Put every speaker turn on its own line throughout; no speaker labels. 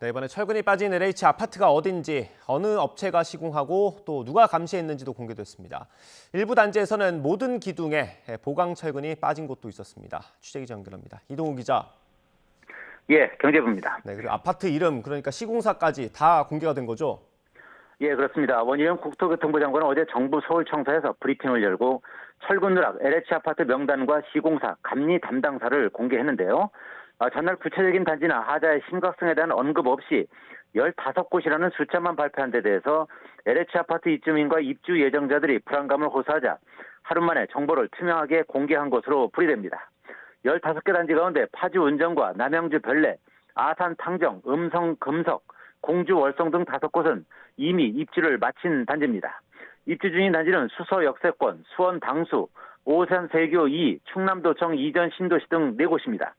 네, 이번에 철근이 빠진 LH 아파트가 어딘지, 어느 업체가 시공하고 또 누가 감시했는지도 공개됐습니다. 일부 단지에서는 모든 기둥에 보강 철근이 빠진 곳도 있었습니다. 취재기자 연결합니다. 이동우 기자.
예, 경제부입니다.
네, 그리고 아파트 이름, 그러니까 시공사까지 다 공개가 된 거죠?
예, 그렇습니다. 원희룡 국토교통부 장관은 어제 정부 서울청사에서 브리핑을 열고 철근 누락 LH 아파트 명단과 시공사, 감리 담당사를 공개했는데요. 전날 구체적인 단지나 하자의 심각성에 대한 언급 없이 15곳이라는 숫자만 발표한 데 대해서 LH 아파트 입주민과 입주 예정자들이 불안감을 호소하자 하루 만에 정보를 투명하게 공개한 것으로 풀이됩니다. 15개 단지 가운데 파주 은정과 남양주 별내, 아산 탕정, 음성 금석, 공주 월성 등 5곳은 이미 입주를 마친 단지입니다. 입주 중인 단지는 수서 역세권, 수원 당수, 오산 세교 2, 충남도청 이전 신도시 등 4곳입니다.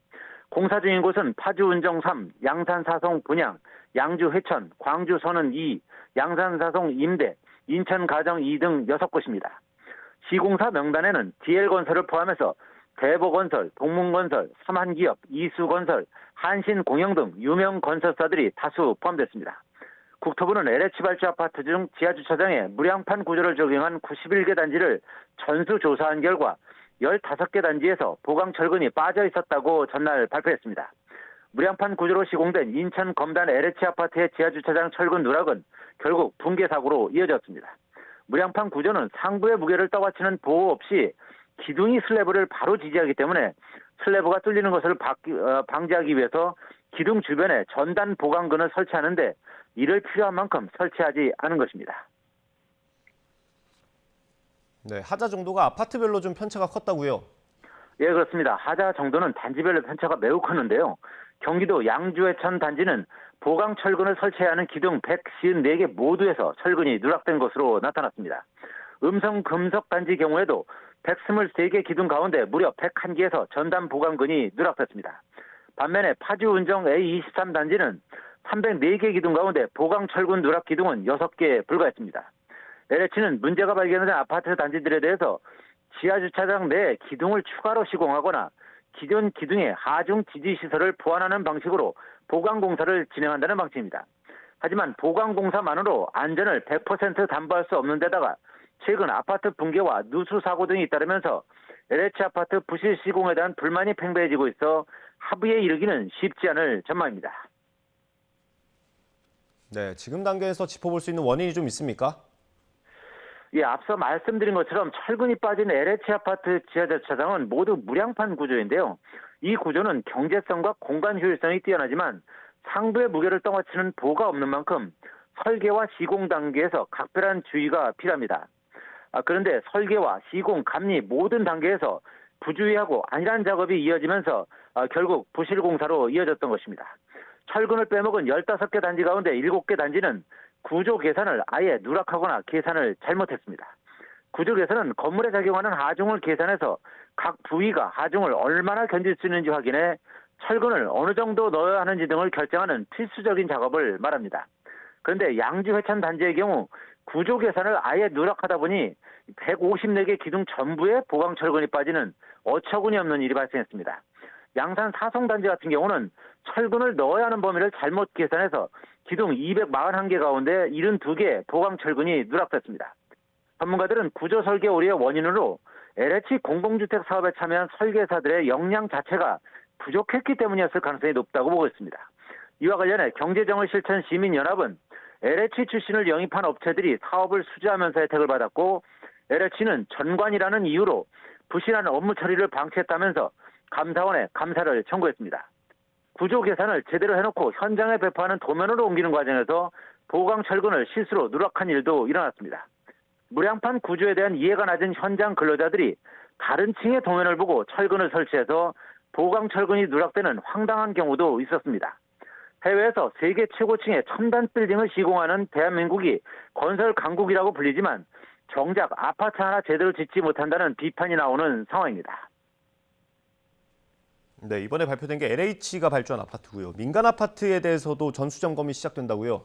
공사 중인 곳은 파주 은정 3, 양산 사송 분양, 양주 회천, 광주 선은 2, 양산 사송 임대, 인천 가정 2 등 6곳입니다. 시공사 명단에는 DL건설을 포함해서 대보건설, 동문건설, 삼한기업, 이수건설, 한신공영 등 유명 건설사들이 다수 포함됐습니다. 국토부는 LH 발주 아파트 중 지하주차장에 무량판 구조를 적용한 91개 단지를 전수조사한 결과 15개 단지에서 보강 철근이 빠져 있었다고 전날 발표했습니다. 무량판 구조로 시공된 인천 검단 LH 아파트의 지하주차장 철근 누락은 결국 붕괴 사고로 이어졌습니다. 무량판 구조는 상부의 무게를 떠받치는 보호 없이 기둥이 슬래브를 바로 지지하기 때문에 슬래브가 뚫리는 것을 방지하기 위해서 기둥 주변에 전단 보강근을 설치하는데 이를 필요한 만큼 설치하지 않은 것입니다.
네, 하자 정도가 아파트별로 좀 편차가 컸다고요?
예, 그렇습니다. 하자 정도는 단지별로 편차가 매우 컸는데요. 경기도 양주회천 단지는 보강 철근을 설치해야 하는 기둥 154개 모두에서 철근이 누락된 것으로 나타났습니다. 음성 금석 단지 경우에도 123개 기둥 가운데 무려 101개에서 전단 보강근이 누락됐습니다. 반면에 파주 은정 A23 단지는 304개 기둥 가운데 보강 철근 누락 기둥은 6개 불과했습니다. LH는 문제가 발견된 아파트 단지들에 대해서 지하주차장 내 기둥을 추가로 시공하거나 기존 기둥에 하중 지지 시설을 보완하는 방식으로 보강 공사를 진행한다는 방침입니다. 하지만 보강 공사만으로 안전을 100% 담보할 수 없는 데다가 최근 아파트 붕괴와 누수 사고 등이 잇따르면서 LH 아파트 부실 시공에 대한 불만이 팽배해지고 있어 합의에 이르기는 쉽지 않을 전망입니다.
네, 지금 단계에서 짚어볼 수 있는 원인이 좀 있습니까?
예, 앞서 말씀드린 것처럼 철근이 빠진 LH 아파트 지하주차장은 모두 무량판 구조인데요. 이 구조는 경제성과 공간 효율성이 뛰어나지만 상부의 무게를 떠받치는 보가 없는 만큼 설계와 시공 단계에서 각별한 주의가 필요합니다. 그런데 설계와 시공, 감리 모든 단계에서 부주의하고 안일한 작업이 이어지면서 결국 부실 공사로 이어졌던 것입니다. 철근을 빼먹은 15개 단지 가운데 7개 단지는 구조 계산을 아예 누락하거나 계산을 잘못했습니다. 구조 계산은 건물에 작용하는 하중을 계산해서 각 부위가 하중을 얼마나 견딜 수 있는지 확인해 철근을 어느 정도 넣어야 하는지 등을 결정하는 필수적인 작업을 말합니다. 그런데 양주 회천 단지의 경우 구조 계산을 아예 누락하다 보니 154개 기둥 전부에 보강 철근이 빠지는 어처구니 없는 일이 발생했습니다. 양산 사송 단지 같은 경우는 철근을 넣어야 하는 범위를 잘못 계산해서 기둥 241개 가운데 72개 보강 철근이 누락됐습니다. 전문가들은 구조 설계 오류의 원인으로 LH 공공주택 사업에 참여한 설계사들의 역량 자체가 부족했기 때문이었을 가능성이 높다고 보고 있습니다. 이와 관련해 경제정의 실천 시민연합은 LH 출신을 영입한 업체들이 사업을 수주하면서 혜택을 받았고 LH는 전관이라는 이유로 부실한 업무 처리를 방치했다면서 감사원에 감사를 청구했습니다. 구조 계산을 제대로 해놓고 현장에 배포하는 도면으로 옮기는 과정에서 보강 철근을 실수로 누락한 일도 일어났습니다. 무량판 구조에 대한 이해가 낮은 현장 근로자들이 다른 층의 도면을 보고 철근을 설치해서 보강 철근이 누락되는 황당한 경우도 있었습니다. 해외에서 세계 최고층의 첨단 빌딩을 시공하는 대한민국이 건설 강국이라고 불리지만 정작 아파트 하나 제대로 짓지 못한다는 비판이 나오는 상황입니다.
네, 이번에 발표된 게 LH가 발주한 아파트고요. 민간 아파트에 대해서도 전수점검이 시작된다고요?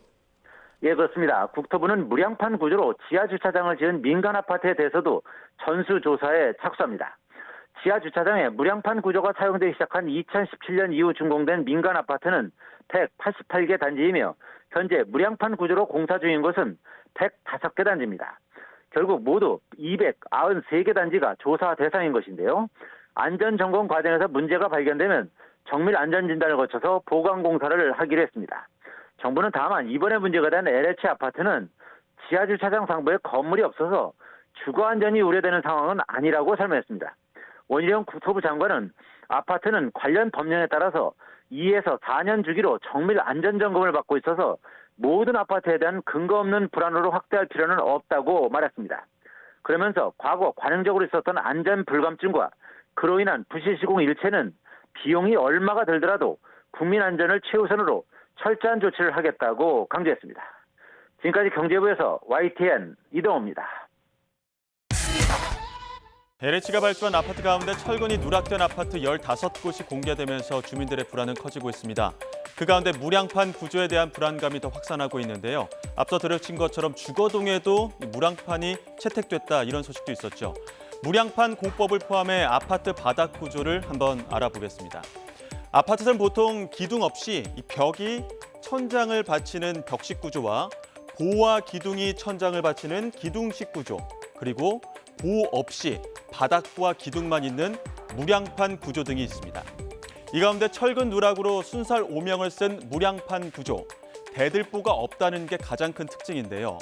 예, 그렇습니다. 국토부는 무량판 구조로 지하주차장을 지은 민간 아파트에 대해서도 전수조사에 착수합니다. 지하 주차장에 무량판 구조가 사용되기 시작한 2017년 이후 준공된 민간 아파트는 188개 단지이며 현재 무량판 구조로 공사 중인 곳은 105개 단지입니다. 결국 모두 293개 단지가 조사 대상인 것인데요. 안전점검 과정에서 문제가 발견되면 정밀 안전진단을 거쳐서 보강공사를 하기로 했습니다. 정부는 다만 이번에 문제가 된 LH 아파트는 지하주차장 상부에 건물이 없어서 주거안전이 우려되는 상황은 아니라고 설명했습니다. 원희룡 국토부 장관은 아파트는 관련 법령에 따라서 2에서 4년 주기로 정밀 안전점검을 받고 있어서 모든 아파트에 대한 근거 없는 불안으로 확대할 필요는 없다고 말했습니다. 그러면서 과거 관행적으로 있었던 안전 불감증과 그로 인한 부실 시공 일체는 비용이 얼마가 들더라도 국민 안전을 최우선으로 철저한 조치를 하겠다고 강조했습니다. 지금까지 경제부에서 YTN 이동호입니다.
LH가 발주한 아파트 가운데 철근이 누락된 아파트 15곳이 공개되면서 주민들의 불안은 커지고 있습니다. 그 가운데 무량판 구조에 대한 불안감이 더 확산하고 있는데요. 앞서 들으신 것처럼 주거동에도 무량판이 채택됐다 이런 소식도 있었죠. 무량판 공법을 포함해 아파트 바닥 구조를 한번 알아보겠습니다. 아파트는 보통 기둥 없이 이 벽이 천장을 받치는 벽식 구조와 보와 기둥이 천장을 받치는 기둥식 구조, 그리고 보 없이 바닥과 기둥만 있는 무량판 구조 등이 있습니다. 이 가운데 철근 누락으로 순살 오명을 쓴 무량판 구조, 대들보가 없다는 게 가장 큰 특징인데요.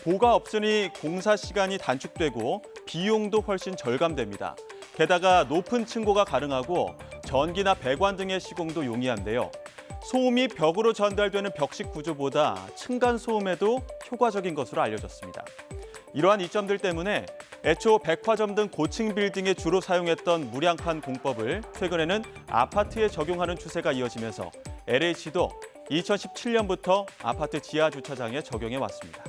보가 없으니 공사 시간이 단축되고 비용도 훨씬 절감됩니다. 게다가 높은 층고가 가능하고 전기나 배관 등의 시공도 용이한데요. 소음이 벽으로 전달되는 벽식 구조보다 층간 소음에도 효과적인 것으로 알려졌습니다. 이러한 이점들 때문에 애초 백화점 등 고층 빌딩에 주로 사용했던 무량판 공법을 최근에는 아파트에 적용하는 추세가 이어지면서 LH도 2017년부터 아파트 지하 주차장에 적용해 왔습니다.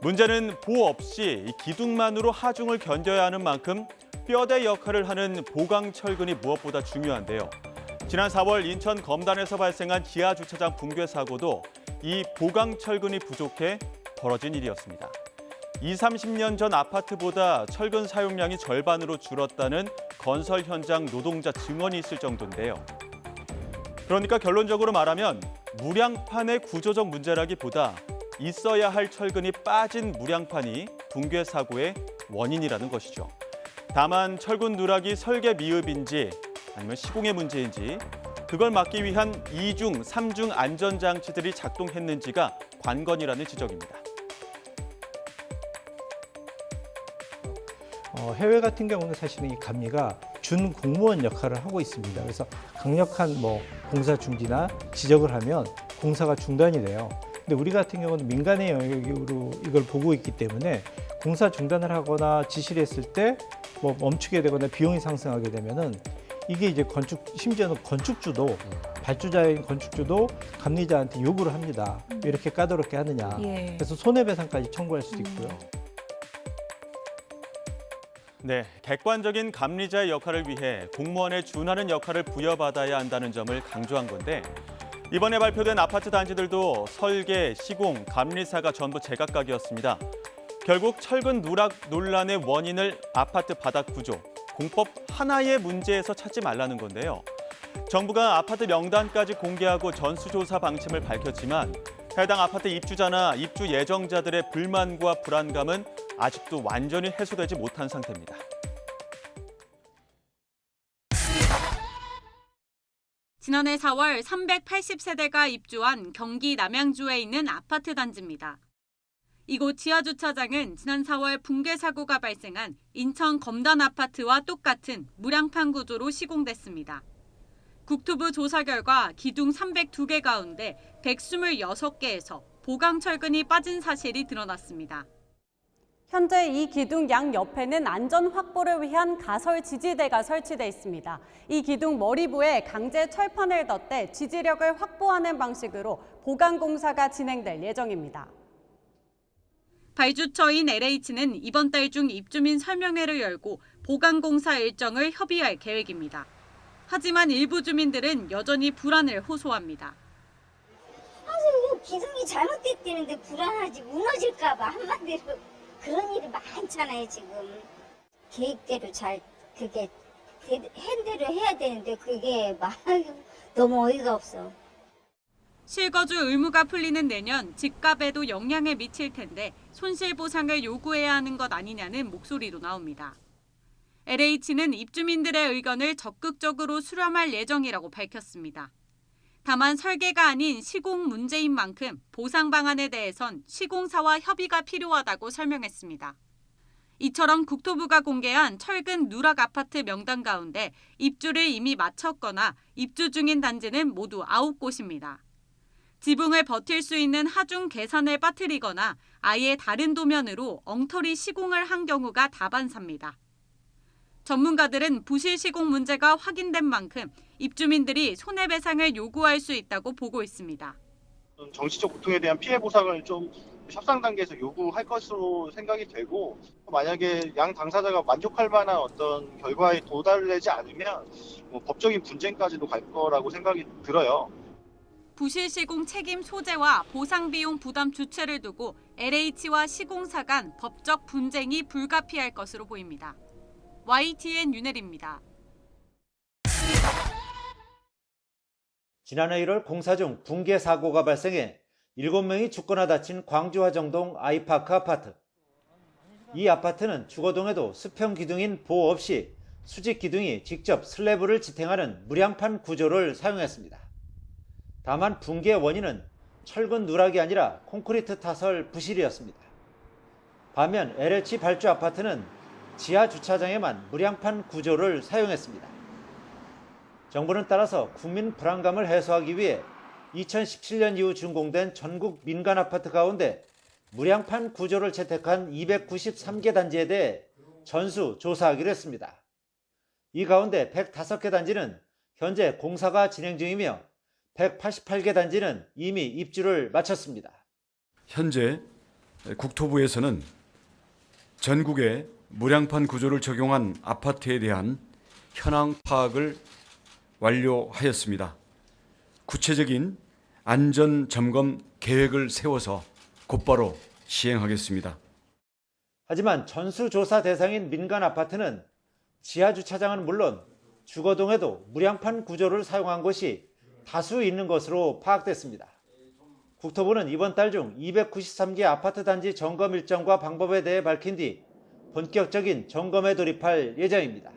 문제는 보 없이 기둥만으로 하중을 견뎌야 하는 만큼 뼈대 역할을 하는 보강 철근이 무엇보다 중요한데요. 지난 4월 인천 검단에서 발생한 지하 주차장 붕괴 사고도 이 보강 철근이 부족해 벌어진 일이었습니다. 20-30년 전 아파트보다 철근 사용량이 절반으로 줄었다는 건설 현장 노동자 증언이 있을 정도인데요. 그러니까 결론적으로 말하면 무량판의 구조적 문제라기보다 있어야 할 철근이 빠진 무량판이 붕괴 사고의 원인이라는 것이죠. 다만 철근 누락이 설계 미흡인지 아니면 시공의 문제인지 그걸 막기 위한 2중, 3중 안전장치들이 작동했는지가 관건이라는 지적입니다.
해외 같은 경우는 사실은 이 감리가 준 공무원 역할을 하고 있습니다. 그래서 강력한 공사 중지나 지적을 하면 공사가 중단이 돼요. 근데 우리 같은 경우는 민간의 영역으로 이걸 보고 있기 때문에 공사 중단을 하거나 지시를 했을 때 멈추게 되거나 비용이 상승하게 되면은 이게 이제 심지어는 건축주도 발주자인 건축주도 감리자한테 요구를 합니다. 왜 이렇게 까다롭게 하느냐.
예.
그래서 손해배상까지 청구할 수도 있고요.
네, 객관적인 감리자의 역할을 위해 공무원에 준하는 역할을 부여받아야 한다는 점을 강조한 건데 이번에 발표된 아파트 단지들도 설계, 시공, 감리사가 전부 제각각이었습니다. 결국 철근 누락 논란의 원인을 아파트 바닥 구조, 공법 하나의 문제에서 찾지 말라는 건데요. 정부가 아파트 명단까지 공개하고 전수조사 방침을 밝혔지만 해당 아파트 입주자나 입주 예정자들의 불만과 불안감은 아직도 완전히 해소되지 못한 상태입니다.
지난해 4월 380세대가 입주한 경기 남양주에 있는 아파트 단지입니다. 이곳 지하주차장은 지난 4월 붕괴 사고가 발생한 인천 검단 아파트와 똑같은 무량판 구조로 시공됐습니다. 국토부 조사 결과 기둥 302개 가운데 126개에서 보강 철근이 빠진 사실이 드러났습니다.
현재 이 기둥 양 옆에는 안전 확보를 위한 가설 지지대가 설치돼 있습니다. 이 기둥 머리부에 강제 철판을 덧대 지지력을 확보하는 방식으로 보강 공사가 진행될 예정입니다.
발주처인 LH는 이번 달 중 입주민 설명회를 열고 보강 공사 일정을 협의할 계획입니다. 하지만 일부 주민들은 여전히 불안을 호소합니다.
사실 기둥이 잘못됐다는데 불안하지, 무너질까 봐 한마디로. 그런 일이 많잖아요, 지금. 계획대로 잘 그게 핸들을 해야 되는데 그게 말하기 너무 어이가 없어.
실거주 의무가 풀리는 내년 집값에도 영향을 미칠 텐데 손실보상을 요구해야 하는 것 아니냐는 목소리도 나옵니다. LH는 입주민들의 의견을 적극적으로 수렴할 예정이라고 밝혔습니다. 다만 설계가 아닌 시공 문제인 만큼 보상 방안에 대해선 시공사와 협의가 필요하다고 설명했습니다. 이처럼 국토부가 공개한 철근 누락 아파트 명단 가운데 입주를 이미 마쳤거나 입주 중인 단지는 모두 9곳입니다. 지붕을 버틸 수 있는 하중 계산을 빠뜨리거나 아예 다른 도면으로 엉터리 시공을 한 경우가 다반사입니다. 전문가들은 부실 시공 문제가 확인된 만큼 입주민들이 손해배상을 요구할 수 있다고 보고 있습니다.
정치적 고통에 대한 피해 보상을 좀 협상 단계에서 요구할 것으로 생각이 되고, 만약에 양 당사자가 만족할 만한 어떤 결과에 도달되지 않으면 법적인 분쟁까지도 갈 거라고 생각이 들어요.
부실 시공 책임 소재와 보상 비용 부담 주체를 두고 LH와 시공사 간 법적 분쟁이 불가피할 것으로 보입니다. YTN 윤혜리입니다.
지난해 1월 공사 중 붕괴 사고가 발생해 7명이 죽거나 다친 광주 화정동 아이파크 아파트. 이 아파트는 주거동에도 수평 기둥인 보호 없이 수직 기둥이 직접 슬래브를 지탱하는 무량판 구조를 사용했습니다. 다만 붕괴 원인은 철근 누락이 아니라 콘크리트 타설 부실이었습니다. 반면 LH 발주 아파트는 지하 주차장에만 무량판 구조를 사용했습니다. 정부는 따라서 국민 불안감을 해소하기 위해 2017년 이후 준공된 전국 민간 아파트 가운데 무량판 구조를 채택한 293개 단지에 대해 전수 조사하기로 했습니다. 이 가운데 105개 단지는 현재 공사가 진행 중이며 188개 단지는 이미 입주를 마쳤습니다.
현재 국토부에서는 전국에 무량판 구조를 적용한 아파트에 대한 현황 파악을 완료하였습니다. 구체적인 안전 점검 계획을 세워서 곧바로 시행하겠습니다.
하지만 전수조사 대상인 민간 아파트는 지하 주차장은 물론 주거동에도 무량판 구조를 사용한 곳이 다수 있는 것으로 파악됐습니다. 국토부는 이번 달 중 293개 아파트 단지 점검 일정과 방법에 대해 밝힌 뒤 본격적인 점검에 돌입할 예정입니다.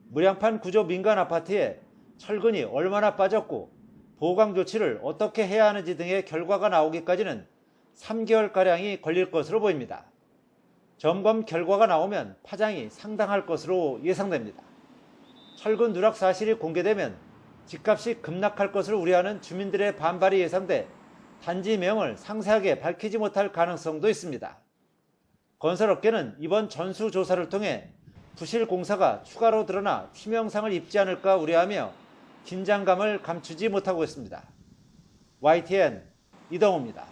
무량판 구조 민간 아파트에 철근이 얼마나 빠졌고 보강 조치를 어떻게 해야 하는지 등의 결과가 나오기까지는 3개월가량이 걸릴 것으로 보입니다. 점검 결과가 나오면 파장이 상당할 것으로 예상됩니다. 철근 누락 사실이 공개되면 집값이 급락할 것을 우려하는 주민들의 반발이 예상돼 단지명을 상세하게 밝히지 못할 가능성도 있습니다. 건설업계는 이번 전수조사를 통해 부실 공사가 추가로 드러나 치명상을 입지 않을까 우려하며 긴장감을 감추지 못하고 있습니다. YTN 이동호입니다.